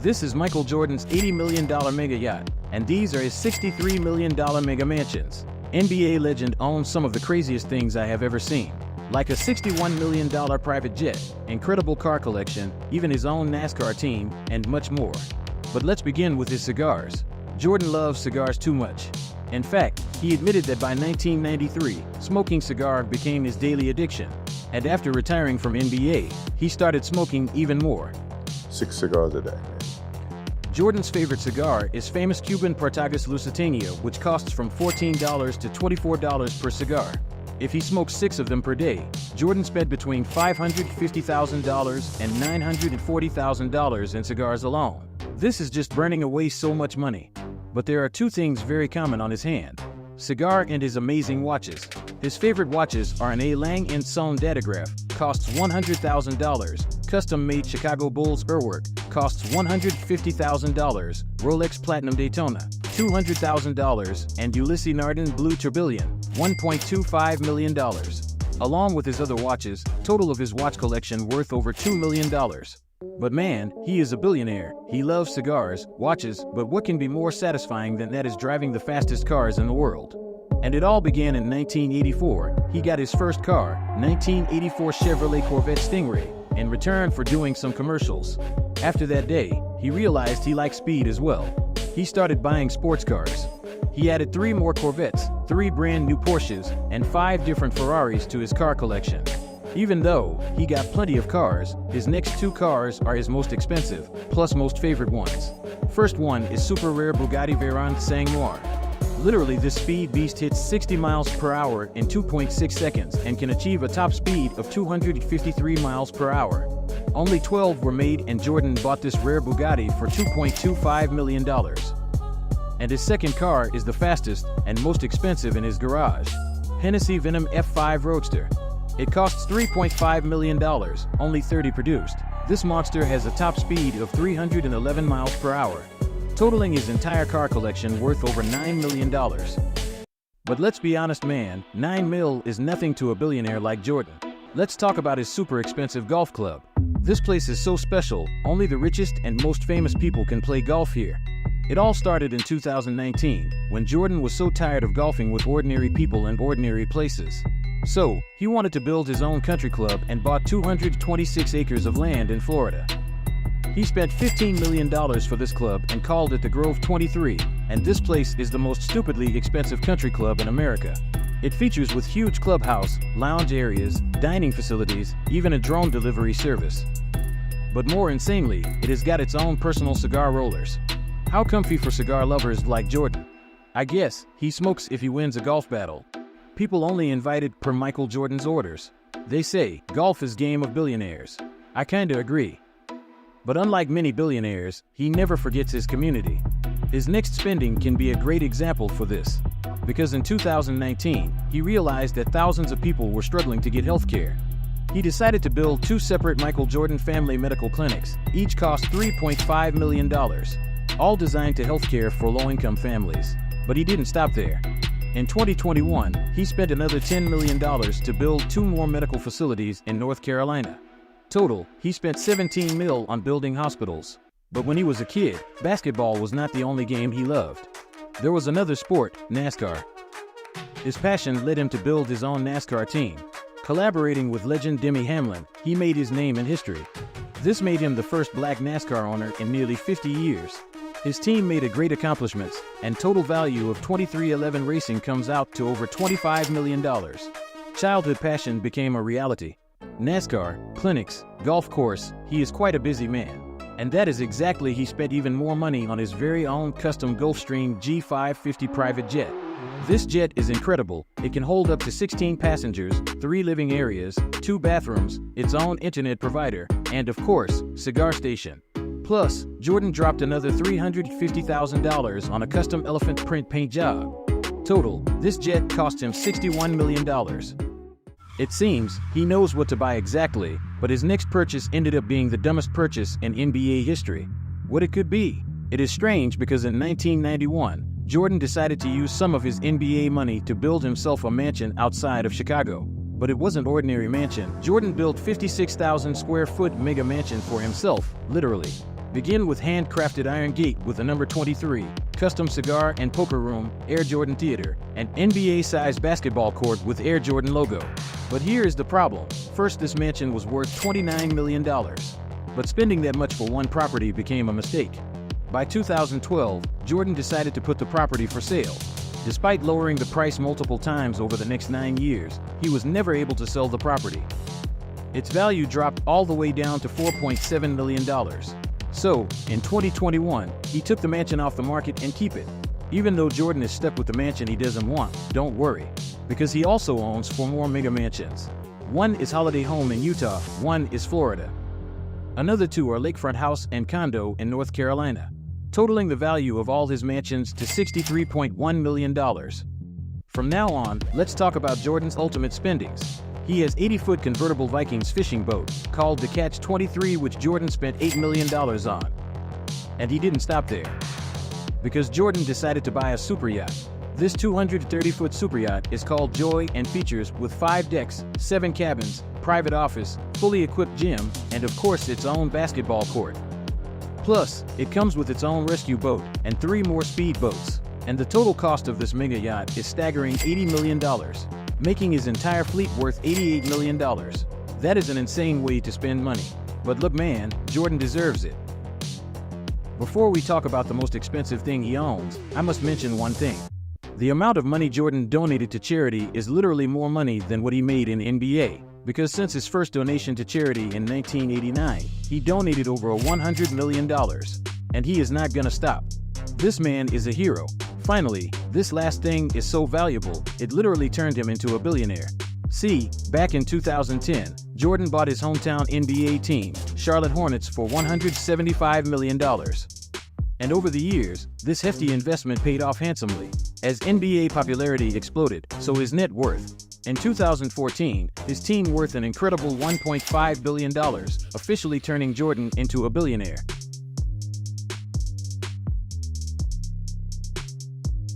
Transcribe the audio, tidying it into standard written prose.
This is Michael Jordan's $80 million mega yacht, and these are his $63 million mega mansions. NBA legend owns some of the craziest things I have ever seen, like a $61 million private jet, incredible car collection, even his own NASCAR team, and much more. But let's begin with his cigars. Jordan loves cigars too much. In fact, he admitted that by 1993, smoking cigar became his daily addiction. And after retiring from NBA, he started smoking even more. 6 cigars a day. Jordan's favorite cigar is famous Cuban Partagas Lusitania, which costs from $14 to $24 per cigar. If he smokes 6 of them per day, Jordan spent between $550,000 and $940,000 in cigars alone. This is just burning away so much money. But there are 2 things very common on his hand: cigar and his amazing watches. His favorite watches are an A. Lang & Son Datograph, costs $100,000, custom-made Chicago Bulls Urwerk, costs $150,000, Rolex Platinum Daytona, $200,000, and Ulysses Nardin Blue Tourbillon, $1.25 million. Along with his other watches, total of his watch collection worth over $2 million. But man, he is a billionaire. He loves cigars, watches, but what can be more satisfying than that is driving the fastest cars in the world? And it all began in 1984. He got his first car, 1984 Chevrolet Corvette Stingray, in return for doing some commercials. After that day, he realized he liked speed as well. He started buying sports cars. He added 3 more Corvettes, 3 brand new Porsches, and 5 different Ferraris to his car collection. Even though he got plenty of cars, his next 2 cars are his most expensive, plus most favorite ones. First one is super rare Bugatti Veyron Sang Noir. Literally, this speed beast hits 60 miles per hour in 2.6 seconds and can achieve a top speed of 253 miles per hour. Only 12 were made, and Jordan bought this rare Bugatti for $2.25 million. And his second car is the fastest and most expensive in his garage: Hennessy Venom F5 Roadster. It costs $3.5 million, only 30 produced. This monster has a top speed of 311 miles per hour, totaling his entire car collection worth over $9 million. But let's be honest, man, $9 mil is nothing to a billionaire like Jordan. Let's talk about his super expensive golf club. This place is so special, only the richest and most famous people can play golf here. It all started in 2019, when Jordan was so tired of golfing with ordinary people in ordinary places. So, he wanted to build his own country club and bought 226 acres of land in Florida. He spent $15 million for this club and called it the Grove 23, and this place is the most stupidly expensive country club in America. It features with huge clubhouse, lounge areas, dining facilities, even a drone delivery service. But more insanely, it has got its own personal cigar rollers. How comfy for cigar lovers like Jordan. I guess he smokes if he wins a golf battle. People only invited per Michael Jordan's orders. They say golf is game of billionaires. I kinda agree. But unlike many billionaires, he never forgets his community. His next spending can be a great example for this. Because in 2019, he realized that thousands of people were struggling to get health care. He decided to build 2 separate Michael Jordan family medical clinics. Each cost $3.5 million, all designed to health care for low-income families. But he didn't stop there. In 2021, he spent another $10 million to build 2 more medical facilities in North Carolina. Total, he spent $17 million on building hospitals. But when he was a kid, basketball was not the only game he loved. There was another sport, NASCAR. His passion led him to build his own NASCAR team. Collaborating with legend Demi Hamlin, he made his name in history. This made him the first black NASCAR owner in nearly 50 years. His team made a great accomplishments, and total value of 2311 Racing comes out to over $25 million. Childhood passion became a reality. NASCAR, clinics, golf course, he is quite a busy man. And that is exactly he spent even more money on his very own custom Gulfstream G550 private jet. This jet is incredible. It can hold up to 16 passengers, 3 living areas, 2 bathrooms, its own internet provider, and of course, cigar station. Plus, Jordan dropped another $350,000 on a custom elephant print paint job. Total, this jet cost him $61 million. It seems he knows what to buy exactly, but his next purchase ended up being the dumbest purchase in NBA history. What it could be? It is strange because in 1991, Jordan decided to use some of his NBA money to build himself a mansion outside of Chicago. But it wasn't an ordinary mansion. Jordan built 56,000 square foot mega mansion for himself, literally. Begin with handcrafted iron gate with a number 23, custom cigar and poker room, Air Jordan Theater, and NBA-sized basketball court with Air Jordan logo. But here is the problem. First, this mansion was worth $29 million. But spending that much for one property became a mistake. By 2012, Jordan decided to put the property for sale. Despite lowering the price multiple times over the next 9 years, he was never able to sell the property. Its value dropped all the way down to $4.7 million. So, in 2021, he took the mansion off the market and keep it. Even though Jordan is stuck with the mansion he doesn't want, don't worry, because he also owns 4 more mega mansions. One is Holiday Home in Utah, one is Florida. Another 2 are lakefront house and condo in North Carolina, totaling the value of all his mansions to $63.1 million. From now on, let's talk about Jordan's ultimate spendings. He has 80-foot convertible Vikings fishing boat called the Catch 23, which Jordan spent $8 million on. And he didn't stop there, because Jordan decided to buy a super yacht. This 230-foot super yacht is called Joy and features with 5 decks, 7 cabins, private office, fully equipped gym, and of course its own basketball court. Plus, it comes with its own rescue boat and 3 more speed boats. And the total cost of this mega yacht is staggering $80 million, making his entire fleet worth $88 million. That is an insane way to spend money. But look man, Jordan deserves it. Before we talk about the most expensive thing he owns, I must mention one thing. The amount of money Jordan donated to charity is literally more money than what he made in NBA. Because since his first donation to charity in 1989, he donated over $100 million. And he is not gonna stop. This man is a hero. Finally, this last thing is so valuable, it literally turned him into a billionaire. See, back in 2010, Jordan bought his hometown NBA team, Charlotte Hornets, for $175 million. And over the years, this hefty investment paid off handsomely, as NBA popularity exploded, so his net worth. In 2014, his team worth an incredible $1.5 billion, officially turning Jordan into a billionaire.